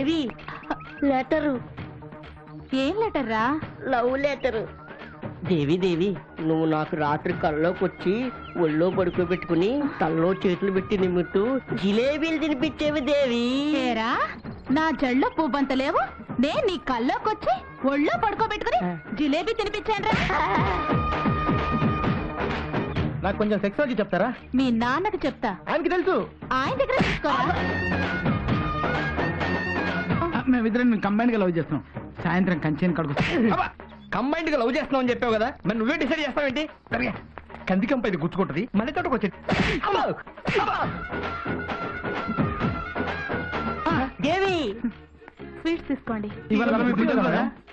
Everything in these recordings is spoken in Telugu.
ఇది లెటరు. ఏం లెటర్ రా? Love letter. దేవి దేవి, నువ్వు నాకు రాత్రి కల్లోకి వచ్చి ఒళ్ళో పడుకోబెట్టుకుని తల్లో చేతులు పెట్టి నిమ్ముతూ జిలేబీలు తినిపించేవి దేవి. ఏరా, నా జల్లో పువ్వంత లేవు, నేను నీ కల్లోకొచ్చి ఒళ్ళో పడుకోబెట్టుకుని జిలేబీ తినిపించాను రా. నాకు కొంచెం సెక్సాలజీ చెప్తారా? మీ నాన్నకి చెప్తా, ఆయనకి తెలుసు. ఆయన దగ్గర తీసుకోరా. మేమిద్దరం కంబైన్ గా లవ్ చేస్తున్నాం. సాయంత్రం కంచెని కడుగు. కంబైన్ గా లవ్ చేస్తున్నాం అని చెప్పావు కదా, మరి నువ్వే డిసైడ్ చేస్తావేంటి? సరిగా కందికంప ఇది గుచ్చుకుంటది, మళ్ళీ తోటకు వచ్చేది. దేవి, స్వీట్స్ తీసుకోండి. ఇవాళ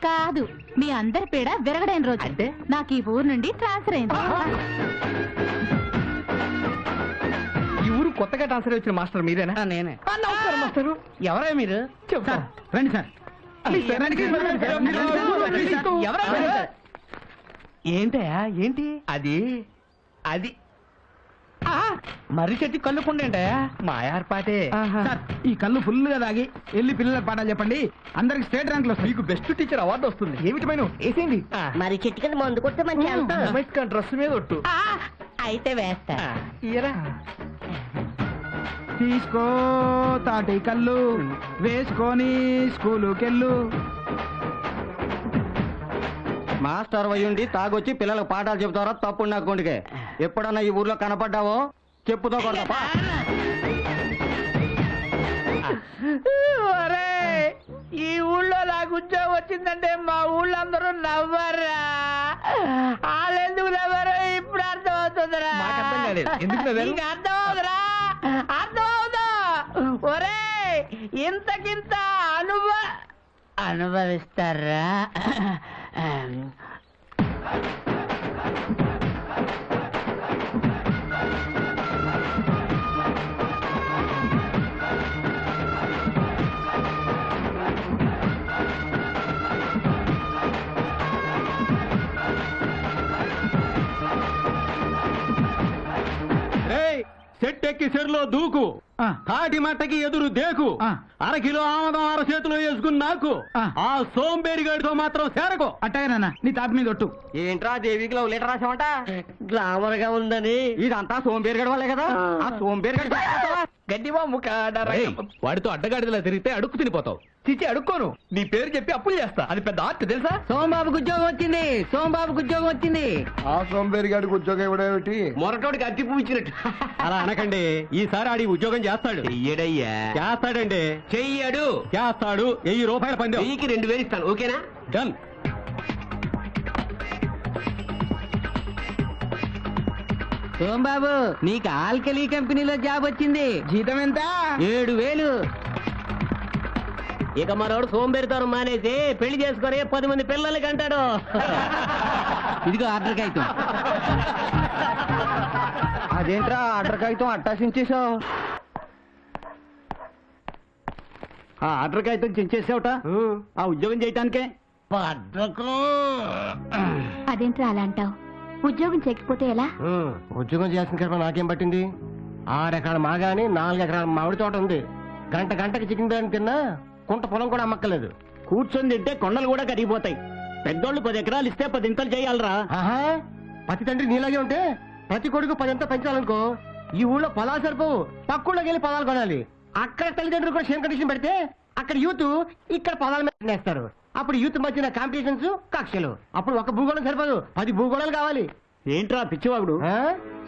కాదు, మీ అందరి పేడ విరగడైన రోజు. అంటే నాకు ఈ ఊరు నుండి ట్రాన్స్ఫర్ అయింది. ఈ ఊరు కొత్తగా ట్రాన్స్ఫర్ వచ్చిన మాస్టర్ మీరేనా? నేనే. నమస్కారం మాస్టర్. ఎవరా మీరు? చెప్తా. రండి సార్. ఏంటయా ఏంటి అది? అది మర్రి చెట్టు కళ్ళు పుండేంటయా? మా ఏర్పాటే. ఈ కళ్ళు ఫుల్ గా తాగి వెళ్ళి పిల్లలకు పాఠాలు చెప్పండి, అందరికి స్టేట్ ర్యాంక్ లో మీకు బెస్ట్ టీచర్ అవార్డు వస్తుంది. ఏమిటి మైను వేసేయండి. మరి చెట్టు కింద మందు కొట్టే మంచి డ్రెస్ మీద ఒట్టు అయితే వేస్తా. తీసుకో తాటి కళ్ళు వేసుకొని స్కూలుకెళ్ళు. మాస్టర్ వయ్యుండి తాగొచ్చి పిల్లలకు పాఠాలు చెబుతారా? తప్పుడు నా కొండికే. ఎప్పుడన్నా ఈ ఊర్లో కనపడ్డావో చెప్పుతో కొడతా. ఈ ఊళ్ళో నాకు ఉద్యోగం వచ్చిందంటే మా ఊళ్ళో అందరూ నవ్వరా? వాళ్ళెందుకు నవ్వరు ఇప్పుడు అర్థం అవుతుందిరా. నీకు అర్థం అవుతురా? అర్థం అవుతా? ఒరే, ఇంతకింత అనుభవిస్తారా? చెట్టెక్కి చెరులో దూకు, తాటి మట్టకి ఎదురు దేకు, అరకిలో ఆమదం అర చేతిలో వేసుకుని నాకు ఆ సోంబేరిగాడితో మాత్రం చేరకు. అట్టగానన్నా నీ తాపి మీద ఒట్టు. ఏంట్రా దేవికి లవ్ లెటర్ రాసామంట? గ్లామర్ గా ఉందని. ఇదంతా సోంబేరిగాడి వాళ్ళే కదా. ఆ సోంబేరిగాడి గడ్డివా ముఖ వాడితో అడ్డగాడిలా తిరిగితే అడుక్కు తినిపోతావు. చిచి అడుక్కోను, నీ పేరు చెప్పి అప్పులు చేస్తా. అది పెద్ద ఆర్ట్ తెలుసా? సోంబాబుకి ఉద్యోగం వచ్చింది, సోంబాబుకి ఉద్యోగం వచ్చింది. ఆ సోంబేరిగాడికి ఉద్యోగం ఇవ్వడేమిటి? మొరటోడికి అట్టి పువ్వు ఇచ్చినట్టు. అలా అనకండి, ఈసారి ఆడి ఉద్యోగం చేస్తాడు. చెయ్యడయ్యా. చేస్తాడండి. చెయ్యడు. చేస్తాడు. 1000 రూపాయల పందెం. 1000కి 2000 ఇస్తాను. ఓకేనా? డన్. సోంబాబు, నీకు ఆల్కలీ కంపెనీలో జాబ్ వచ్చింది. జీతం ఎంత? 7000. ఇక మనోడు సోంబేరితనం మానేసి పెళ్లి చేసుకొని 10 మంది పిల్లలకి అంటాడు. ఇదిగో ఆర్డర్ కాగితం. అదేంట్రా ఆర్డర్ కాగితం అట్టా చించేసావు? ఆ ఆర్డర్ కాగితం చించేసావుట ఆ ఉద్యోగం చేయటానికే. అదేంట్రా అలా అంటావు? ఉద్యోగం చేయకపోతే ఎలా? ఉద్యోగం చేసిన కర్మ నాకేం పట్టింది? 6 ఎకరాల మాగాని 4 ఎకరాల మామిడి తోట ఉంది. గంటకి చికెన్ బిర్యానీ తిన్నా కుంట పొలం కూడా అమ్మక్కలేదు. కూర్చొని తింటే కొండలు కూడా కరిగిపోతాయి. పెద్దోళ్ళు 10 ఎకరాలు ఇస్తే 10 ఇంతలు చేయాలరా. ఆహా, ప్రతి తండ్రి నీలాగే ఉంటే ప్రతి కొడుకు 10 ఇంత పెంచాలనుకో. ఈ ఊళ్ళో పొలాలు సరిపోవు, పక్కూళ్ళకి వెళ్ళి పొలాలు కొనాలి. అక్కడ తల్లిదండ్రులు కూడా సేమ్ కండిషన్ పెడితే అక్కడ యూత్ ఇక్కడ పొలాల మీద నేస్తారు. అప్పుడు యూత్ మధ్యన కాంపిటీషన్స్, కక్షలు. అప్పుడు ఒక భూగోళం సరిపోదు, 10 భూగోళాలు కావాలి. ఏంట్రా పిచ్చివాగుడు?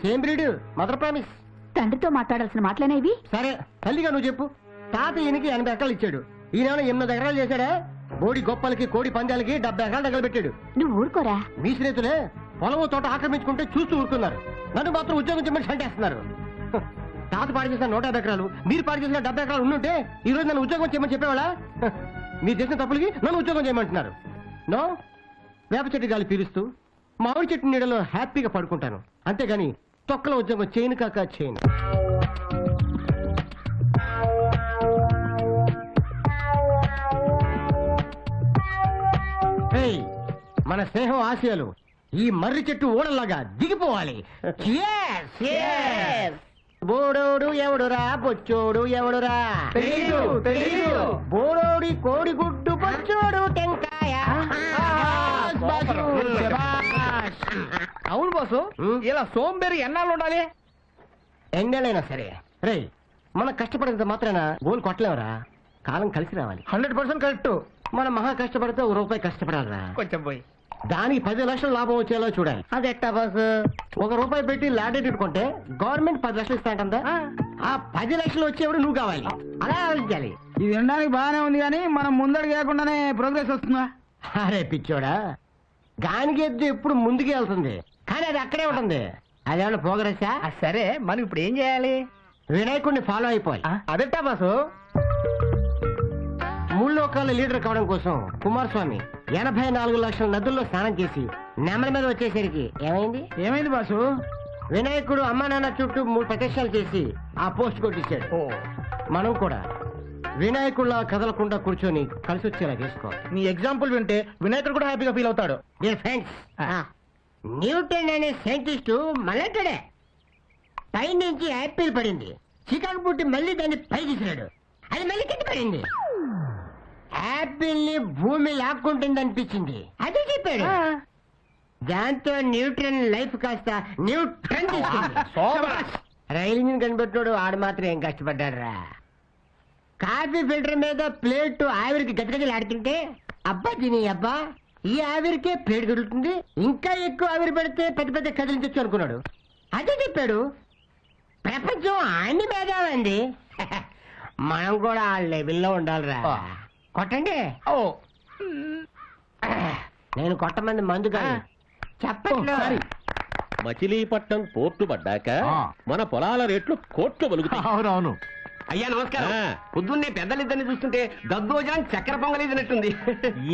Same breed, mother promise. తండ్రితో మాట్లాడాల్సిన మాటలేనా ఇవి? సరే తల్లిగా నువ్వు చెప్పు. తాత ఈయనకి 80 ఎకరాలు ఇచ్చాడు, ఈయన 8 ఎకరాలు చేశాడా? బోడి గొప్పలకి కోడి పందాలకి 70 ఎకరాలు తగలబెట్టాడు. నువ్వు ఊరుకోరా. మీ స్నేహితులే పొలము తోట ఆక్రమించుకుంటే చూస్తూ ఊరుకున్నారు, నన్ను మాత్రం ఉద్యోగం చెప్పని సంటేస్తున్నారు. తాత పాడు చేసిన 150 ఎకరాలు, మీరు పాడు చేసిన 70 ఎకరాలు ఉండుంటే ఈ రోజు నన్ను ఉద్యోగం చేయమని చెప్పేవాళ్ళ? మీరు చేసిన తప్పులకి నన్ను ఉద్యోగం చేయమంటున్నారు. నో, వేప చెట్టు గాలి పీలుస్తూ మామిడి చెట్టు నీడలో హ్యాపీగా పడుకుంటాను, అంతేగాని తొక్కల ఉద్యోగం చేయను కాక చేయను. మన స్నేహం ఆశయాలు ఈ మర్రి చెట్టు ఓడల్లాగా దిగిపోవాలి. బోడోడు ఎవడురా బొచ్చోడు ఎవడురా బోడోడి కోడి గుడ్డు బొచ్చోడు టెంకాయ. అవును బాసు, ఇలా సోంబేరి ఎన్నాళ్ళు ఉండాలి? ఎన్నెలైనా సరే రే, మనం కష్టపడినంత మాత్రాన గోల్ కొట్టలేవరా. కాలం కలిసి రావాలి. 100% కరెక్ట్. మనం మహా కష్టపడితే ₹1 కష్టపడాలరా. కొంచెం పోయి దానికి 10 లక్షలు లాభం వచ్చేలా చూడాలి. అది ఎట్టా బాసు? ₹1 పెట్టి లాటరీ పెట్టుకుంటే గవర్నమెంట్ 10 లక్షలు ఇస్తాంటుందా? ఆ 10 లక్షలు వచ్చేవాడు నువ్వు కావాలి. అలా ఆలోచించాలి. ఇది వినడానికి బాగానే ఉంది కానీ మనం ముందడుగు వేయకుండానే ప్రోగ్రెస్ వస్తుందా? అరే పిచ్చోడా, గానికి ఎద్దు ఎప్పుడు ముందుకే వెళ్తుంది కానీ అది అక్కడే ఉంటుంది. అదేమన్నా ప్రోగ్రెస్? సరే, మనం ఇప్పుడు ఏం చేయాలి? వినాయకుడిని ఫాలో అయిపోవాలి. అదెట్టా బాసు? 3 లోకాల లీడర్ కావడం కోసం కుమారస్వామి 84 లక్షల నదుల్లో స్నానం చేసి నెమల మీద వచ్చేసరికి ఏమైంది బాసు? వినాయకుడు అమ్మా నాన్న చుట్టూ 3 ప్రదక్షిణాలు చేసి ఆ పోస్ట్ కొట్టించాడు. మనం కూడా వినాయకుడిలా కదలకుండా కూర్చొని కలిసి వచ్చేలా చేసుకోవాలి. నీ ఎగ్జాంపుల్ వింటే వినాయకుడు కూడా హ్యాపీగా ఫీల్ అవుతాడు. డియర్ ఫ్రెండ్స్, న్యూటన్ అనే సైంటిస్టు మలెటడే పైనుంచి యాపిల్ పడింది. చికాకు పుట్టి మళ్ళీ దాన్ని పై తీసినాడు. అది మళ్ళీ కింద పడింది. యాపిల్ ని భూమి లాక్కుంటుంది అనిపించింది. అదే చెప్పాడు. దాంతో న్యూటన్ లైఫ్ కాస్త న్యూటన్ తీసుకుంది. రైలు ఇంజిన్ కనిపెట్టాడు ఆడు మాత్రం ఏం కష్టపడ్డాడు రా. కాఫీ ఫిల్టర్ మీద ప్లేట్ ఆవిరికి గజగజలు ఆడుతుంటే అబ్బా తిని అబ్బా ఈ ఆవిరికే ప్లేట్ గడుతుంది, ఇంకా ఎక్కువ ఆవిరి పెడితే పెద్ద పెద్ద కదిలించచ్చు అనుకున్నాడు. అదే చెప్పాడు. ప్రపంచం అన్ని భేదాలండి. మనం కూడా ఆ లెవెల్లో ఉండాలిరా. కొట్టండి. నేను కొట్టమంది మందు కాదు, చెప్పండి. మచిలీపట్నం పోర్టు పడ్డాక మన పొలాల రేట్లు కోట్లు పలుకుతాయి. అవునవును. అయ్యా నమస్కారం. పొద్దున్నే పెద్దలిద్దరిని చూస్తుంటే దద్దోజనం చక్కెర పొంగలేదినట్టుంది.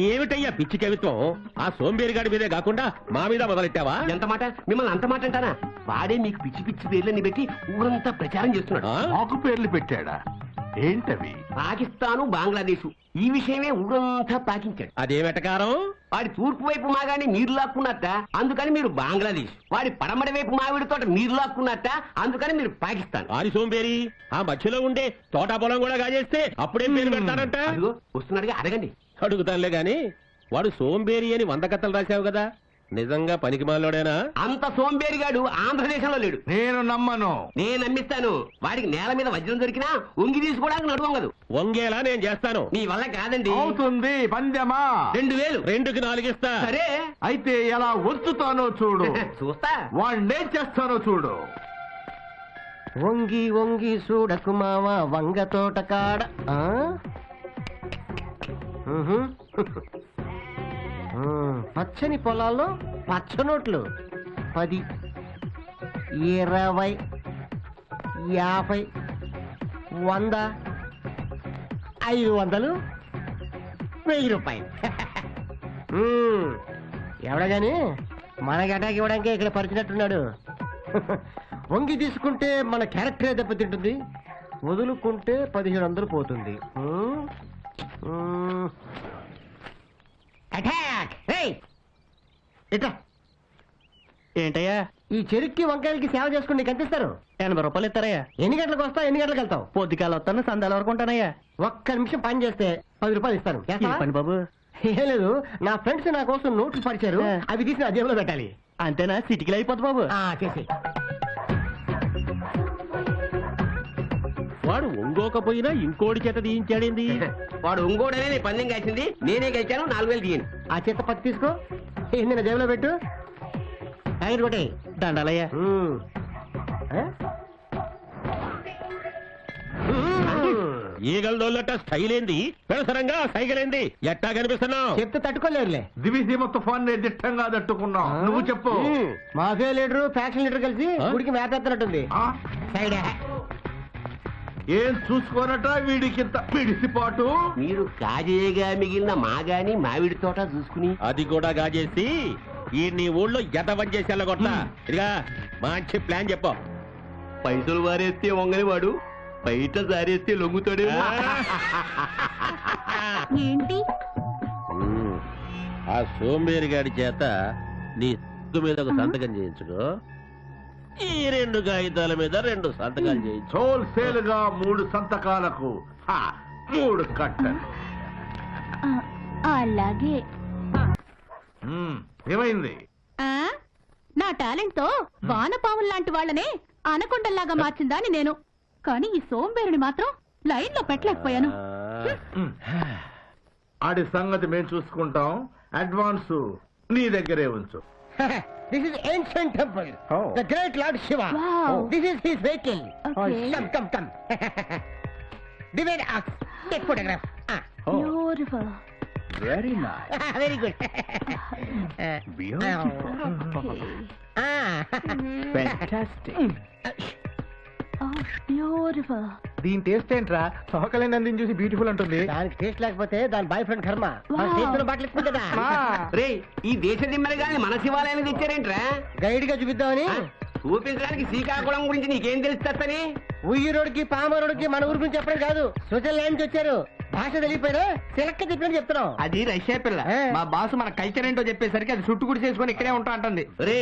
ఏమిటయ్యా పిచ్చి కవిత్వం? ఆ సోంబేరిగాడి మీదే కాకుండా మా మీద మొదలెట్టావా? ఎంత మాట, మిమ్మల్ని అంత మాట అంటానా? వాడే మీకు పిచ్చి పిచ్చి పేర్లని పెట్టి ఊరంతా ప్రచారం చేస్తున్నాడు. మాకు పేర్లు పెట్టాడా? ఏంటవి? పాకిస్తాను, బంగ్లాదేశ్ ఈ విషయమే ఊరంతా పాకించాడు. అదేమెటకారం? వాడి తూర్పు వైపు మాగానే మీరు లాక్కున్నట్ట, అందుకని మీరు బంగ్లాదేశ్. వాడి పడమడి వైపు మావిడి తోట మీరు లాక్కున్నట్ట, అందుకని మీరు పాకిస్తాన్. ఆరి సోంబేరి ఆ మధ్యలో ఉండే తోటా పొలం కూడా కాజేస్తే అప్పుడేం పేరు పెడతారంట? అదిగో వస్తున్నాడుగా, అడగండి. అడుగుతానులే గాని వాడు సోంబేరి అని 100 కథలు రాశావు కదా, నిజంగా పనికి మాలోడేనా? అంత సోంబేరిగాడు ఆంధ్రదేశంలో లేడు. నేను నమ్మను. నేను నమ్మిస్తాను. వాడికి నేల మీద వజ్రం దొరికినా ఉంగి తీసుకోవడానికి నడువంగదు. వంగేలా నేను చేస్తాను. నీ వల్ల కాదండి. అవుతుంది. పందెమా? 2000. 2కి 4 ఇస్తా. సరే అయితే ఎలా వచ్చుతానో చూడు. చూస్తా. వాణ్ణేం చేస్తానో చూడు. వంగి వంగి చూడకు మావ వంగ తోట కాడ. పచ్చని పొలాల్లో పచ్చనోట్లు 10, 20, 50, 100, 500, ₹1000. ఎవడా గాని మనకి అటాక్ ఇవ్వడానికి ఇక్కడ పరిచినట్టున్నాడు. వంగి తీసుకుంటే మన క్యారెక్టరే దెబ్బతింటుంది, వదులుకుంటే 1500 పోతుంది. అటాక్! ఇట్లా ఏంటయ్యా? ఈ చెరుక్కి వంకాయలకి సేవ చేసుకుని నీకు ఎంత ఇస్తారు? ₹80 ఇస్తారయ్యా. ఎన్ని గంటలకు వస్తావు, ఎన్ని గంటలకు వెళ్తావు? పొద్దుకాల వస్తాను, సందాల వరకు ఉంటానయ్యా. ఒక్క నిమిషం పని చేస్తే ₹10 ఇస్తాను. చేస్తావా? పని బాబు. ఏం లేదు, నా ఫ్రెండ్స్ నా కోసం నోట్లు పరిచారు, అవి తీసి నా జేబులో పెట్టాలి. అంతేనా? సిటికిలో అయిపోద్ది బాబు. చేసి వాడు ఒంగోకపోయినా ఇంకోటి చేత తీయించాడేంది? వాడు ఉంగోడనే నేను పందెం కాల్చింది, నేనే గెలిచాను. 4000 తీయండి. ఆ చేత పత్తి తీసుకో, ఏంది నా జేబులో పెట్టు. టైర్ కొట్టే దండాలయ్యా. ఈగలదోళ్ళట స్టైల్ ఏంది, పెడసరంగా సైకిల్ ఏంది, ఎట్టా కనిపిస్తున్నావు? చెప్తే తట్టుకోలేరులే. దివిసీమ తుఫాన్ దిట్టంగా తట్టుకున్నావు. నువ్వు చెప్పు. మాఫియా లీడరు ఫ్యాక్షన్ లీడర్ కలిసి గుడికి మేపెత్తనట్టుంది. సైడ్ ఏం చూసుకోనట వీడికింత పిడిసిపాటు. మీరు కాజేయగా మిగిలిన మాగాని మామిడి తోట చూసుకుని అది కూడా గాజేసి ఈ నీ ఊళ్ళో ఎదవం చేసి వెళ్ళగొట్ట. ఇదిగా మంచి ప్లాన్ చెప్పు. పైసలు వారేస్తే వంగని వాడు బయట జారేస్తే లొంగుతాడు. ఏంటి? ఆ సోంబేరి గాడి చేత నీ మీద ఒక సంతకం చేయించుకో. ఈ 2 కాగితాల మీద 2 సంతకాలు చేయించు. హోల్సేల్ గా 3 సంతకాలకు 3 కట్టలు. అలాగే. ఏమైంది? ఆ నా టాలెంట్ తో వానపాముల లాంటి వాళ్ళనే అనకొండల్లాగా మార్చిందాని నేను. కానీ ఈ సోంబేరుని మాత్రం లైన్ లో పెట్టలేకపోయాను. ఆడి సంగతి మేము చూసుకుంటాం. అడ్వాన్స్ నీ దగ్గరే ఉంచు. This is ancient temple. The great lord Shiva. Wow. This is his vehicle. Okay. Come. Divide us. Take photograph. Beautiful. Very nice. Very good. Fantastic. Beautiful. దీని టేస్ట్ ఏంట్రా? సోకలేని నందిని చూసి బ్యూటిఫుల్ అంటుంది. దానికి టేస్ట్ లేకపోతే దాని బాయ్ ఫ్రెండ్ కర్మ. మన Wow. చేతిలో బట్టలు ఇస్తుంది కదా. రే ఈ దేశ దిమ్మరగాని మన శివాలయానికి తెచ్చారేంట్రా? గైడ్ గా చూపిద్దామని. చూపించడానికి శ్రీకాకుళం గురించి నీకేం తెలుస్తని? ఉయ్యూరోడికి పామరోడికి మన ఊరి గురించి చెప్పడం కాదు. స్విట్జర్లాండ్ నుంచి వచ్చారు. భాష తెలియపోయినా సిలక్క చెప్పినట్టు చెప్తున్నాం. అది రష్యా పిల్ల. మా బాసు మన కల్చర్ ఏంటో చెప్పేసరికి అది చుట్టు గుడి చేసుకొని ఇక్కడే ఉంటా అంటుంది. రే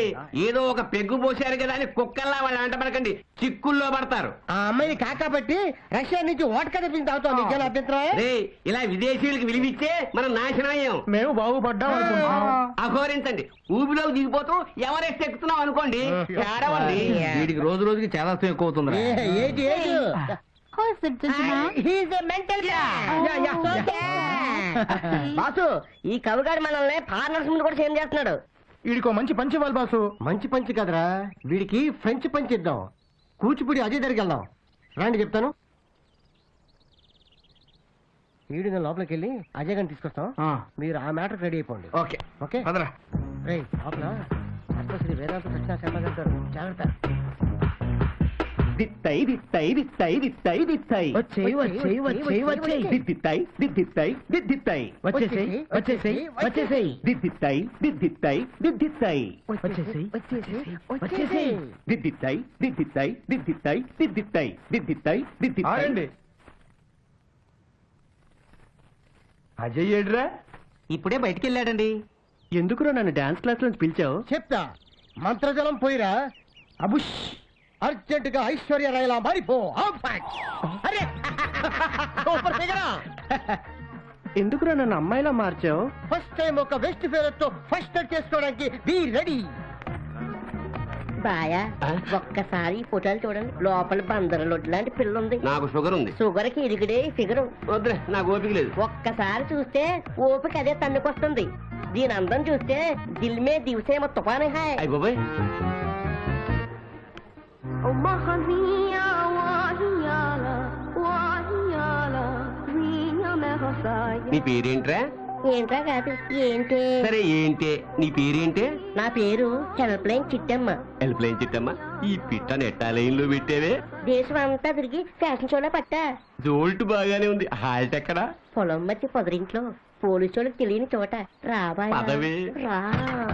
ఏదో ఒక పెగ్గు పోసారు కదా అని కుక్కల్లా వాళ్ళు అంట పడకండి, చిక్కుల్లో పడతారు. ఆ అమ్మాయిని కాకాపట్టి రష్యా నుంచి ఓటక తెప్పించి తాగుతాం. నీకేనా అభ్యంతరం? రే ఇలా విదేశీయులకు విలువిచ్చే మనం నాశనం అయ్యాం. మేము బాగుపడ్డాం అనుకుంటున్నాం. అఘోరించండి, ఊబిలోకి దిగిపోతూ ఎవరెస్ట్ ఎక్కుతున్నాం అనుకోండి. ఏడవండి. వీడికి రోజు రోజుకి చాలా ఎక్కువ అవుతుంది. ఏది ఏది Who is it, gentleman? He's a mental boss, ఈ కవిగాడు మనల్ని ఫారినర్స్ ముందు కూడా సేమ్ చేస్తున్నాడు. వీడికో మంచి పంచి ఇవ్వాలి బాసు. మంచి పంచి కదరా, వీడికి ఫ్రెంచ్ పంచి ఇద్దాం. కూచిపూడి అజయ్ దగ్గరికి వెళ్దాం. రాండి చెప్తాను. వీడి నేను లోపలికి వెళ్ళి అజయ్ గారిని తీసుకొస్తాం. మీరు ఆ మ్యాటర్ రెడీ అయిపోండి. ఓకే ఓకే పదరా. రేయ్ లోపల శ్రీ వేదాంత సత్యనారాయణ శర్మ గారు జాగ్రత్త. దిత్తై దిత్తై దిత్తై దిత్తై దిత్తై వచ్చేయ్, వచ్చేయ్, వచ్చేయ్, వచ్చేయ్. దిద్దిత్తై దిద్దిత్తై దిద్దిత్తై వచ్చేసేయ్, వచ్చేసేయ్, వచ్చేసేయ్. దిద్దిత్తై దిద్దిత్తై దిద్దిత్తై వచ్చేసేయ్, వచ్చేసేయ్, వచ్చేసేయ్. దిద్దిత్తై దిద్దిత్తై దిద్దిత్తై దిద్దిత్తై దిద్దిత్తై దిద్దిత్తై. ఆగండి. అజయ్ ఏడ్రా? ఇప్పుడే బయటికి వెళ్ళాడండి. ఎందుకురా నన్ను డాన్స్ క్లాస్ నుంచి పిలిచావు? చెప్తా. మంత్రజలం పోయిరా. అబుష్ అర్జెంట్ గా ఐశ్వర్య రాయలా మారిపో. అరే సూపర్ ఫిగరా. ఎందుకురా నన్ను అమ్మాయిలా మార్చావు? ఫస్ట్ టైం ఒక వెస్ట్ ఫేరర్ తో ఫస్ట్ చేసుకోవడానికి బీ రెడీ. బాయా ఒక్కసారి ఫోటోలు చూడండి. లోపల బందరలొడ్డు లాంటి పిల్ల ఉంది. నాకు షుగర్ ఉంది. షుగర్ కి ఇరిగిడే ఫిగరు. వద్దులే, నాకు ఓపిక లేదు. ఒక్కసారి చూస్తే ఓపిక అదే తన్నుకొస్తుంది. దీని అందం చూస్తే దిల్ మే దివసే తుఫానే హాయ్. అయ్య బాబాయ్, నీ పేరేంట్రా? ఏంట్రా కాదు ఏంటి? సరే ఏంటే నీ పేరేంటే? నా పేరు help line Chittamma. Help line Chittamma, ఈ పిట్ట నెట్టా లైన్ లో పెట్టేవే. దేశం అంతా తిరిగి ఫ్యాషన్ షోలో పట్టా. జోల్ట్ బాగానే ఉంది. హాల్ట్ ఎక్కడా? పొలం మధ్య పొదరింట్లో పోలీసు వాళ్ళకి తెలియని చోట. రాబాయ్ పదవే. రా.